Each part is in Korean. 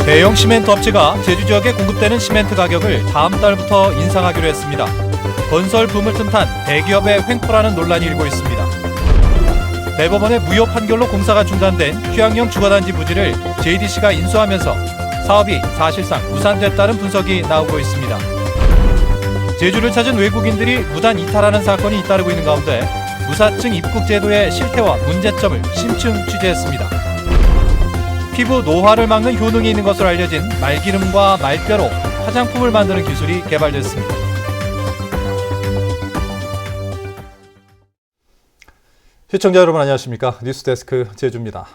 대형 시멘트 업체가 제주 지역에 공급되는 시멘트 가격을 다음 달부터 인상하기로 했습니다. 건설 붐을 틈탄 대기업의 횡포라는 논란이 일고 있습니다. 대법원의 무효 판결로 공사가 중단된 휴양령 주거단지 부지를 JDC가 인수하면서 사업이 사실상 무산됐다는 분석이 나오고 있습니다. 제주를 찾은 외국인들이 무단 이탈하는 사건이 잇따르고 있는 가운데 무사증 입국 제도의 실태와 문제점을 심층 취재했습니다. 피부 노화를 막는 효능이 있는 것으로 알려진 말기름과 말뼈로 화장품을 만드는 기술이 개발됐습니다. 시청자 여러분 안녕하십니까? 뉴스데스크 제주입니다.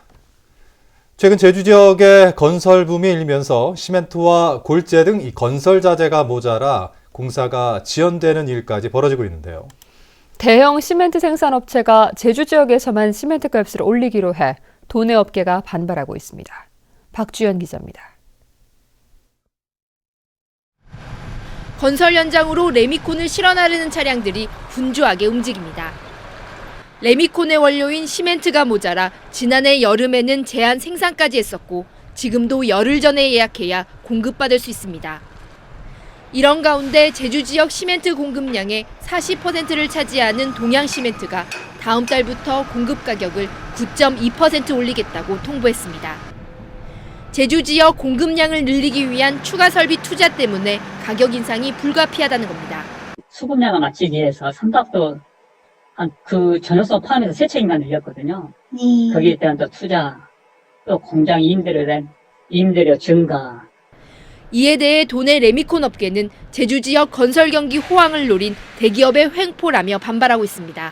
최근 제주 지역의 건설 붐이 일면서 시멘트와 골재 등 이 건설 자재가 모자라 공사가 지연되는 일까지 벌어지고 있는데요. 대형 시멘트 생산업체가 제주 지역에서만 시멘트 값을 올리기로 해 도내 업계가 반발하고 있습니다. 박주연 기자입니다. 건설 현장으로 레미콘을 실어 나르는 차량들이 분주하게 움직입니다. 레미콘의 원료인 시멘트가 모자라 지난해 여름에는 제한 생산까지 했었고 지금도 열흘 전에 예약해야 공급받을 수 있습니다. 이런 가운데 제주 지역 시멘트 공급량의 40%를 차지하는 동양시멘트가 다음 달부터 공급 가격을 9.2% 올리겠다고 통보했습니다. 제주 지역 공급량을 늘리기 위한 추가 설비 투자 때문에 가격 인상이 불가피하다는 겁니다. 수급량을 맞추기 위해서 삼각도 그 전용성 포함해서 세 채인가 늘렸거든요. 거기에 대한 또 투자, 또 공장 임대료 증가. 이에 대해 도내 레미콘 업계는 제주 지역 건설 경기 호황을 노린 대기업의 횡포라며 반발하고 있습니다.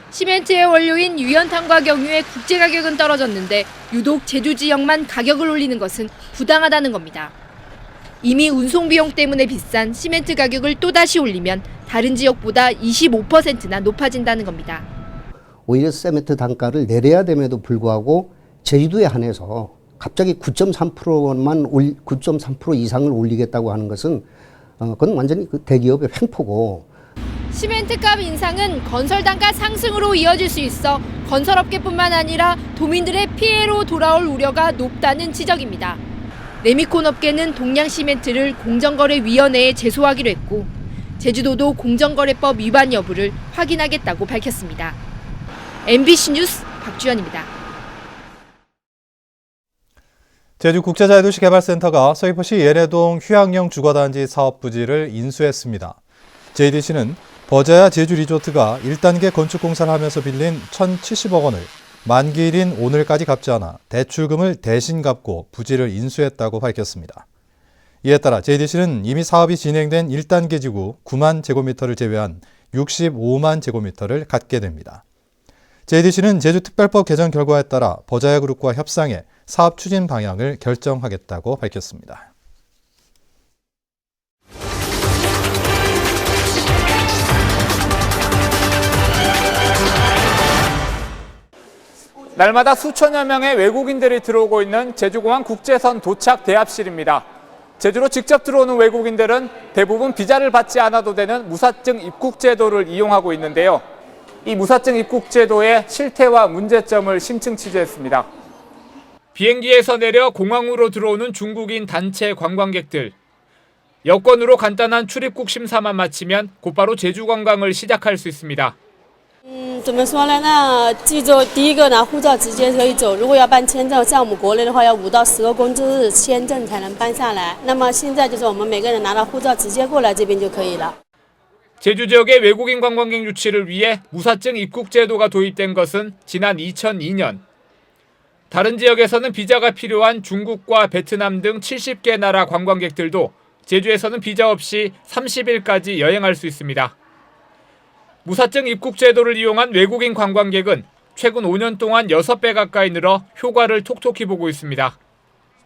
시멘트의 원료인 유연탄과 경유의 국제 가격은 떨어졌는데 유독 제주 지역만 가격을 올리는 것은 부당하다는 겁니다. 이미 운송 비용 때문에 비싼 시멘트 가격을 또다시 올리면 다른 지역보다 25%나 높아진다는 겁니다. 오히려 시멘트 단가를 내려야 됨에도 불구하고 제주도에 한해서 갑자기 9.3% 이상을 올리겠다고 하는 것은 그건 완전히 그 대기업의 횡포고. 시멘트값 인상은 건설 단가 상승으로 이어질 수 있어 건설업계뿐만 아니라 도민들의 피해로 돌아올 우려가 높다는 지적입니다. 레미콘 업계는 동양시멘트를 공정거래위원회에 제소하기로 했고 제주도도 공정거래법 위반 여부를 확인하겠다고 밝혔습니다. MBC 뉴스 박주연입니다. 제주국제자유도시개발센터가 서귀포시 예내동 휴양령 주거단지 사업 부지를 인수했습니다. JDC는 버자야 제주리조트가 1단계 건축공사를 하면서 빌린 1,070억 원을 만기일인 오늘까지 갚지 않아 대출금을 대신 갚고 부지를 인수했다고 밝혔습니다. 이에 따라 JDC는 이미 사업이 진행된 1단계 지구 9만 제곱미터를 제외한 65만 제곱미터를 갖게 됩니다. JDC는 제주특별법 개정 결과에 따라 버자야 그룹과 협상해 사업 추진 방향을 결정하겠다고 밝혔습니다. 날마다 수천여 명의 외국인들이 들어오고 있는 제주공항 국제선 도착 대합실입니다. 제주로 직접 들어오는 외국인들은 대부분 비자를 받지 않아도 되는 무사증 입국 제도를 이용하고 있는데요. 이 무사증 입국 제도의 실태와 문제점을 심층 취재했습니다. 비행기에서 내려 공항으로 들어오는 중국인 단체 관광객들. 여권으로 간단한 출입국 심사만 마치면 곧바로 제주 관광을 시작할 수 있습니다. 怎么说呢？那记住第一个拿护照直接可以走，如果要办签证，像我们国内的话要5到10个工作日签证才能办下来。那么现在就是我们每个人拿到护照直接过来这边就可以了。 제주 지역의 외국인 관광객 유치를 위해 무사증 입국 제도가 도입된 것은 지난 2002년. 다른 지역에서는 비자가 필요한 중국과 베트남 등 70개 나라 관광객들도 제주에서는 비자 없이 30일까지 여행할 수 있습니다. 무사증 입국 제도를 이용한 외국인 관광객은 최근 5년 동안 6배 가까이 늘어 효과를 톡톡히 보고 있습니다.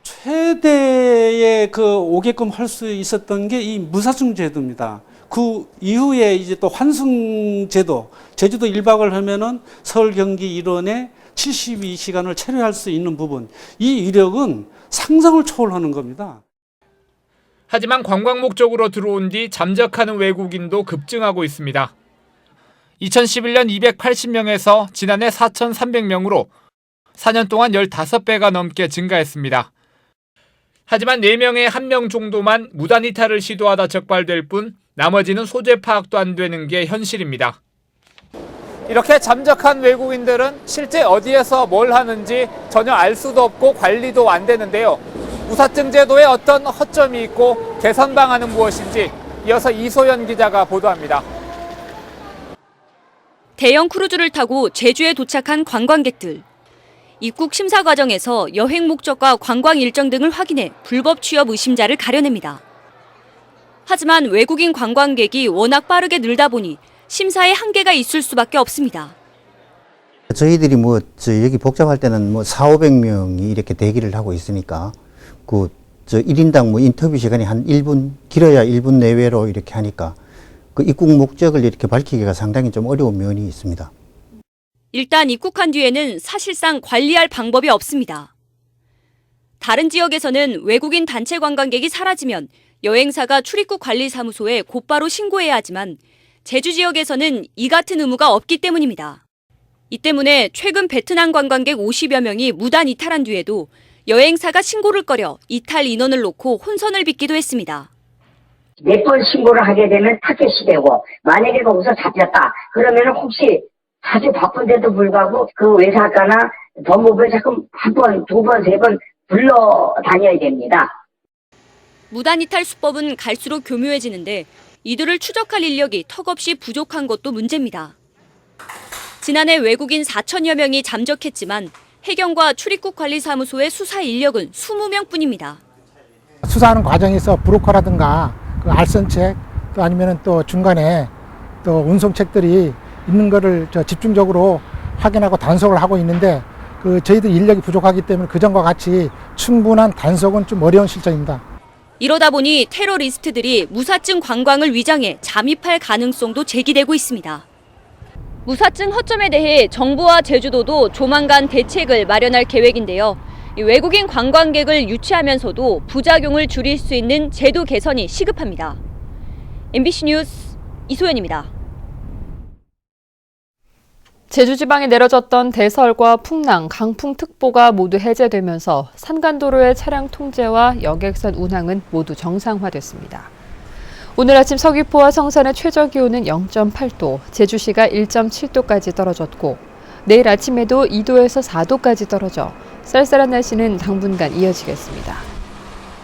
최대의 오게끔 할 수 있었던 게 이 무사증 제도입니다. 그 이후에 이제 또 환승 제도, 제주도 1박을 하면은 서울 경기 일원에 72시간을 체류할 수 있는 부분, 이 이력은 상상을 초월하는 겁니다. 하지만 관광 목적으로 들어온 뒤 잠적하는 외국인도 급증하고 있습니다. 2011년 280명에서 지난해 4,300명으로 4년 동안 15배가 넘게 증가했습니다. 하지만 4명의 1명 정도만 무단 이탈을 시도하다 적발될 뿐 나머지는 소재 파악도 안 되는 게 현실입니다. 이렇게 잠적한 외국인들은 실제 어디에서 뭘 하는지 전혀 알 수도 없고 관리도 안 되는데요. 무사증 제도에 어떤 허점이 있고 개선 방안은 무엇인지 이어서 이소연 기자가 보도합니다. 대형 크루즈를 타고 제주에 도착한 관광객들. 입국 심사 과정에서 여행 목적과 관광 일정 등을 확인해 불법 취업 의심자를 가려냅니다. 하지만 외국인 관광객이 워낙 빠르게 늘다 보니 심사에 한계가 있을 수밖에 없습니다. 저희들이 여기 복잡할 때는 400~500명이 이렇게 대기를 하고 있으니까 1인당 인터뷰 시간이 한 1분, 길어야 1분 내외로 이렇게 하니까 그 입국 목적을 이렇게 밝히기가 상당히 좀 어려운 면이 있습니다. 일단 입국한 뒤에는 사실상 관리할 방법이 없습니다. 다른 지역에서는 외국인 단체 관광객이 사라지면 여행사가 출입국 관리사무소에 곧바로 신고해야 하지만 제주 지역에서는 이 같은 의무가 없기 때문입니다. 이 때문에 최근 베트남 관광객 50여 명이 무단 이탈한 뒤에도 여행사가 신고를 꺼려 이탈 인원을 놓고 혼선을 빚기도 했습니다. 몇 번 신고를 하게 되면 타켓이 되고 만약에 거기서 잡혔다 그러면 혹시 아주 바쁜데도 불구하고 그 외사과나 법무부에 자꾸 한 번, 두 번, 세 번 불러 다녀야 됩니다. 무단 이탈 수법은 갈수록 교묘해지는데 이들을 추적할 인력이 턱없이 부족한 것도 문제입니다. 지난해 외국인 4천여 명이 잠적했지만 해경과 출입국관리사무소의 수사 인력은 20명뿐입니다. 수사하는 과정에서 브로커라든가 그 알선책 또 아니면 또 중간에 또 운송책들이 있는 거를 집중적으로 확인하고 단속을 하고 있는데 저희들 인력이 부족하기 때문에 그전과 같이 충분한 단속은 좀 어려운 실정입니다. 이러다 보니 테러리스트들이 무사증 관광을 위장해 잠입할 가능성도 제기되고 있습니다. 무사증 허점에 대해 정부와 제주도도 조만간 대책을 마련할 계획인데요. 외국인 관광객을 유치하면서도 부작용을 줄일 수 있는 제도 개선이 시급합니다. MBC 뉴스 이소연입니다. 제주 지방에 내려졌던 대설과 풍랑, 강풍특보가 모두 해제되면서 산간도로의 차량 통제와 여객선 운항은 모두 정상화됐습니다. 오늘 아침 서귀포와 성산의 최저기온은 0.8도, 제주시가 1.7도까지 떨어졌고 내일 아침에도 2도에서 4도까지 떨어져 쌀쌀한 날씨는 당분간 이어지겠습니다.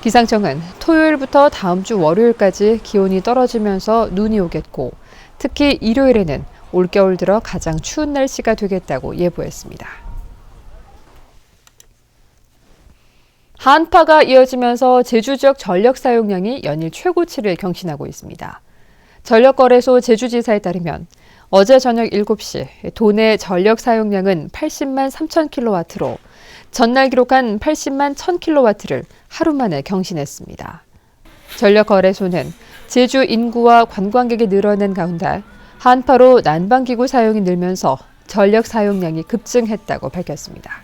기상청은 토요일부터 다음 주 월요일까지 기온이 떨어지면서 눈이 오겠고 특히 일요일에는 올겨울 들어 가장 추운 날씨가 되겠다고 예보했습니다. 한파가 이어지면서 제주 지역 전력 사용량이 연일 최고치를 경신하고 있습니다. 전력거래소 제주지사에 따르면 어제 저녁 7시 도내 전력 사용량은 80만 3천 킬로와트로 전날 기록한 80만 1천 킬로와트를 하루 만에 경신했습니다. 전력거래소는 제주 인구와 관광객이 늘어난 가운데 한파로 난방기구 사용이 늘면서 전력 사용량이 급증했다고 밝혔습니다.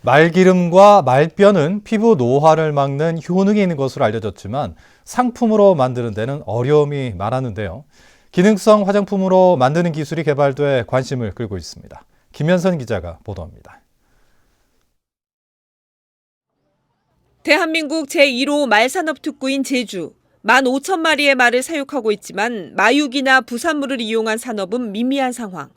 말기름과 말뼈는 피부 노화를 막는 효능이 있는 것으로 알려졌지만 상품으로 만드는 데는 어려움이 많았는데요. 기능성 화장품으로 만드는 기술이 개발돼 관심을 끌고 있습니다. 김현선 기자가 보도합니다. 대한민국 제1호 말산업특구인 제주. 15,000마리의 말을 사육하고 있지만 마육이나 부산물을 이용한 산업은 미미한 상황.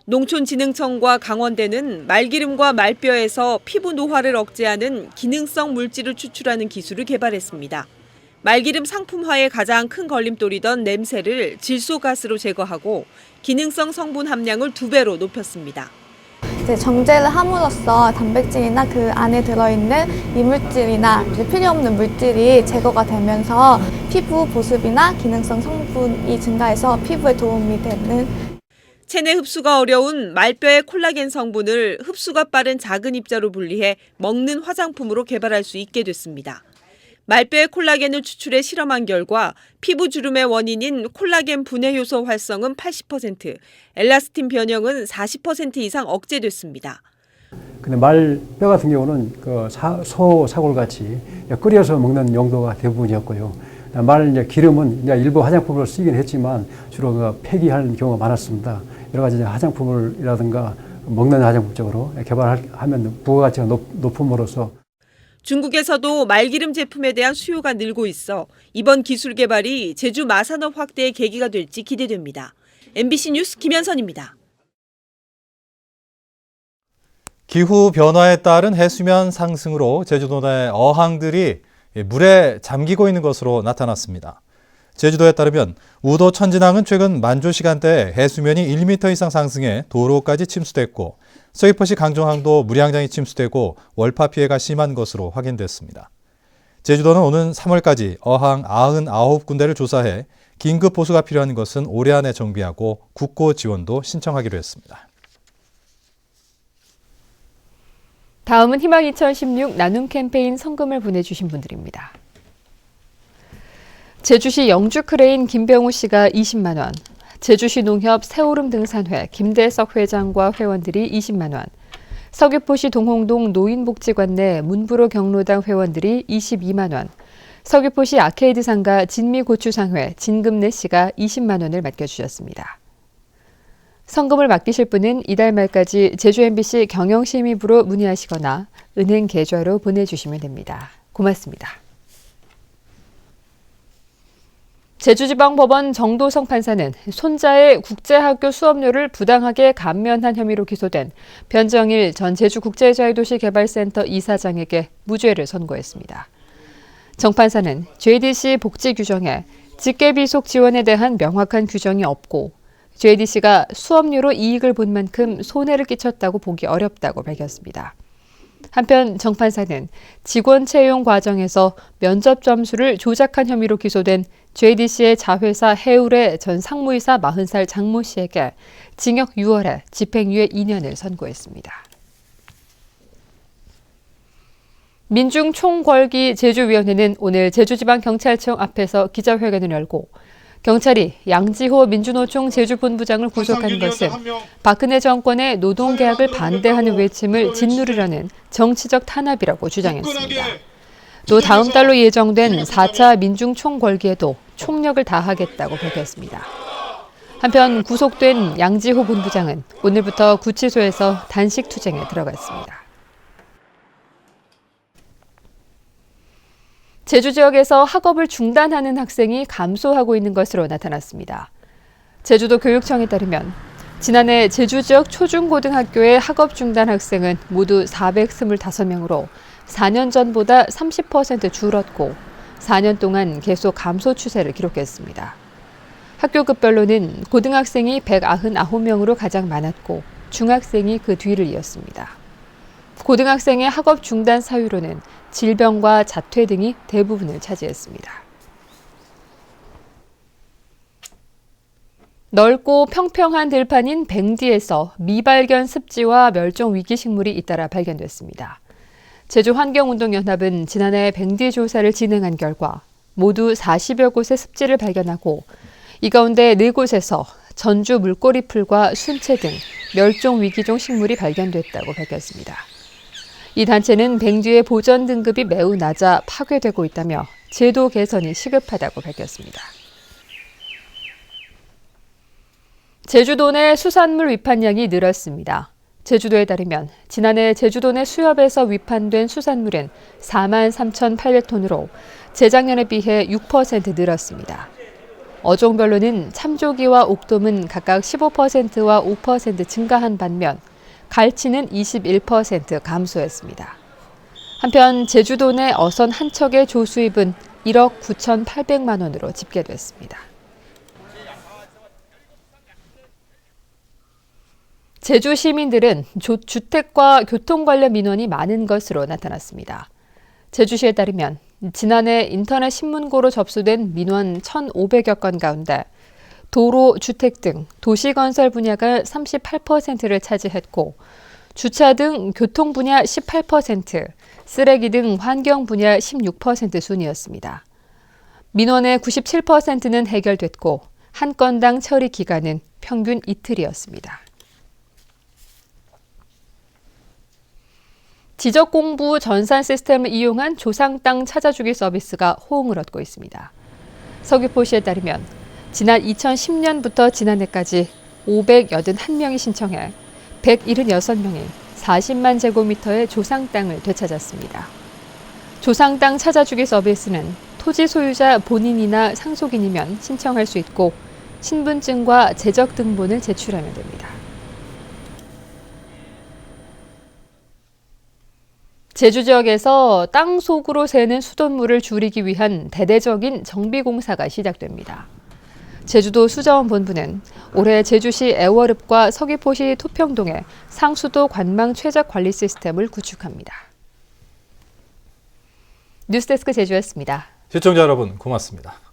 농촌진흥청과 강원대는 말기름과 말뼈에서 피부 노화를 억제하는 기능성 물질을 추출하는 기술을 개발했습니다. 말기름 상품화의 가장 큰 걸림돌이던 냄새를 질소가스로 제거하고 기능성 성분 함량을 2배로 높였습니다. 정제를 함으로써 단백질이나 그 안에 들어있는 이물질이나 필요 없는 물질이 제거가 되면서 피부 보습이나 기능성 성분이 증가해서 피부에 도움이 되는 체내 흡수가 어려운 말뼈의 콜라겐 성분을 흡수가 빠른 작은 입자로 분리해 먹는 화장품으로 개발할 수 있게 됐습니다. 말뼈의 콜라겐을 추출해 실험한 결과 피부 주름의 원인인 콜라겐 분해 효소 활성은 80%, 엘라스틴 변형은 40% 이상 억제됐습니다. 근데 말뼈 같은 경우는 소 사골같이 끓여서 먹는 용도가 대부분이었고요. 말 기름은 일부 화장품으로 쓰이긴 했지만 주로 폐기하는 경우가 많았습니다. 여러 가지 화장품이라든가 먹는 화학 목적으로 개발하면 부가가치가 높음으로써 중국에서도 말기름 제품에 대한 수요가 늘고 있어 이번 기술 개발이 제주 마산업 확대의 계기가 될지 기대됩니다. MBC 뉴스 김현선입니다. 기후 변화에 따른 해수면 상승으로 제주도 내 어항들이 물에 잠기고 있는 것으로 나타났습니다. 제주도에 따르면 우도 천진항은 최근 만조 시간대에 해수면이 1m 이상 상승해 도로까지 침수됐고 서귀포시 강정항도 물양장이 침수되고 월파 피해가 심한 것으로 확인됐습니다. 제주도는 오는 3월까지 어항 99군데를 조사해 긴급 보수가 필요한 것은 올해 안에 정비하고 국고 지원도 신청하기로 했습니다. 다음은 희망 2016 나눔 캠페인 성금을 보내주신 분들입니다. 제주시 영주 크레인 김병우 씨가 20만 원, 제주시 농협 새오름 등산회 김대석 회장과 회원들이 20만 원, 서귀포시 동홍동 노인복지관 내 문부로 경로당 회원들이 22만 원, 서귀포시 아케이드 상가 진미고추상회 진금래 씨가 20만 원을 맡겨주셨습니다. 성금을 맡기실 분은 이달 말까지 제주 MBC 경영심의부로 문의하시거나 은행 계좌로 보내주시면 됩니다. 고맙습니다. 제주지방법원 정도성 판사는 손자의 국제학교 수업료를 부당하게 감면한 혐의로 기소된 변정일 전 제주국제자유도시개발센터 이사장에게 무죄를 선고했습니다. 정 판사는 JDC 복지 규정에 직계비속 지원에 대한 명확한 규정이 없고 JDC가 수업료로 이익을 본 만큼 손해를 끼쳤다고 보기 어렵다고 밝혔습니다. 한편 정 판사는 직원 채용 과정에서 면접 점수를 조작한 혐의로 기소된 JDC의 자회사 해울의 전 상무이사 40살 장모 씨에게 징역 6월에 집행유예 2년을 선고했습니다. 민중총궐기 제주위원회는 오늘 제주지방경찰청 앞에서 기자회견을 열고 경찰이 양지호 민주노총 제주본부장을 구속한 것은 박근혜 정권의 노동개혁을 반대하는 외침을 짓누르려는 정치적 탄압이라고 주장했습니다. 또 다음 달로 예정된 4차 민중총궐기에도 총력을 다하겠다고 밝혔습니다. 한편 구속된 양지호 본부장은 오늘부터 구치소에서 단식 투쟁에 들어갔습니다. 제주 지역에서 학업을 중단하는 학생이 감소하고 있는 것으로 나타났습니다. 제주도 교육청에 따르면 지난해 제주 지역 초중고등학교의 학업 중단 학생은 모두 425명으로 4년 전보다 30% 줄었고 4년 동안 계속 감소 추세를 기록했습니다. 학교급별로는 고등학생이 199명으로 가장 많았고 중학생이 그 뒤를 이었습니다. 고등학생의 학업 중단 사유로는 질병과 자퇴 등이 대부분을 차지했습니다. 넓고 평평한 들판인 뱅디에서 미발견 습지와 멸종 위기 식물이 잇따라 발견됐습니다. 제주환경운동연합은 지난해 뱅디 조사를 진행한 결과 모두 40여 곳의 습지를 발견하고 이 가운데 4곳에서 전주 물꼬리풀과 순채 등 멸종 위기종 식물이 발견됐다고 밝혔습니다. 이 단체는 뱅디의 보전 등급이 매우 낮아 파괴되고 있다며 제도 개선이 시급하다고 밝혔습니다. 제주도 내 수산물 위판량이 늘었습니다. 제주도에 따르면 지난해 제주도 내 수협에서 위판된 수산물은 43,800톤으로 재작년에 비해 6% 늘었습니다. 어종별로는 참조기와 옥돔은 각각 15%와 5% 증가한 반면 갈치는 21% 감소했습니다. 한편 제주도 내 어선 한 척의 조수입은 1억 9,800만 원으로 집계됐습니다. 제주 시민들은 주택과 교통 관련 민원이 많은 것으로 나타났습니다. 제주시에 따르면 지난해 인터넷 신문고로 접수된 민원 1,500여 건 가운데 도로, 주택 등 도시건설 분야가 38%를 차지했고 주차 등 교통 분야 18%, 쓰레기 등 환경 분야 16% 순이었습니다. 민원의 97%는 해결됐고 한 건당 처리 기간은 평균 이틀이었습니다. 지적공부 전산 시스템을 이용한 조상 땅 찾아주기 서비스가 호응을 얻고 있습니다. 서귀포시에 따르면 지난 2010년부터 지난해까지 581명이 신청해 176명이 40만 제곱미터의 조상 땅을 되찾았습니다. 조상 땅 찾아주기 서비스는 토지 소유자 본인이나 상속인이면 신청할 수 있고 신분증과 재적 등본을 제출하면 됩니다. 제주 지역에서 땅 속으로 새는 수돗물을 줄이기 위한 대대적인 정비 공사가 시작됩니다. 제주도 수자원본부는 올해 제주시 애월읍과 서귀포시 토평동에 상수도 관망 최적 관리 시스템을 구축합니다. 뉴스데스크 제주였습니다. 시청자 여러분 고맙습니다.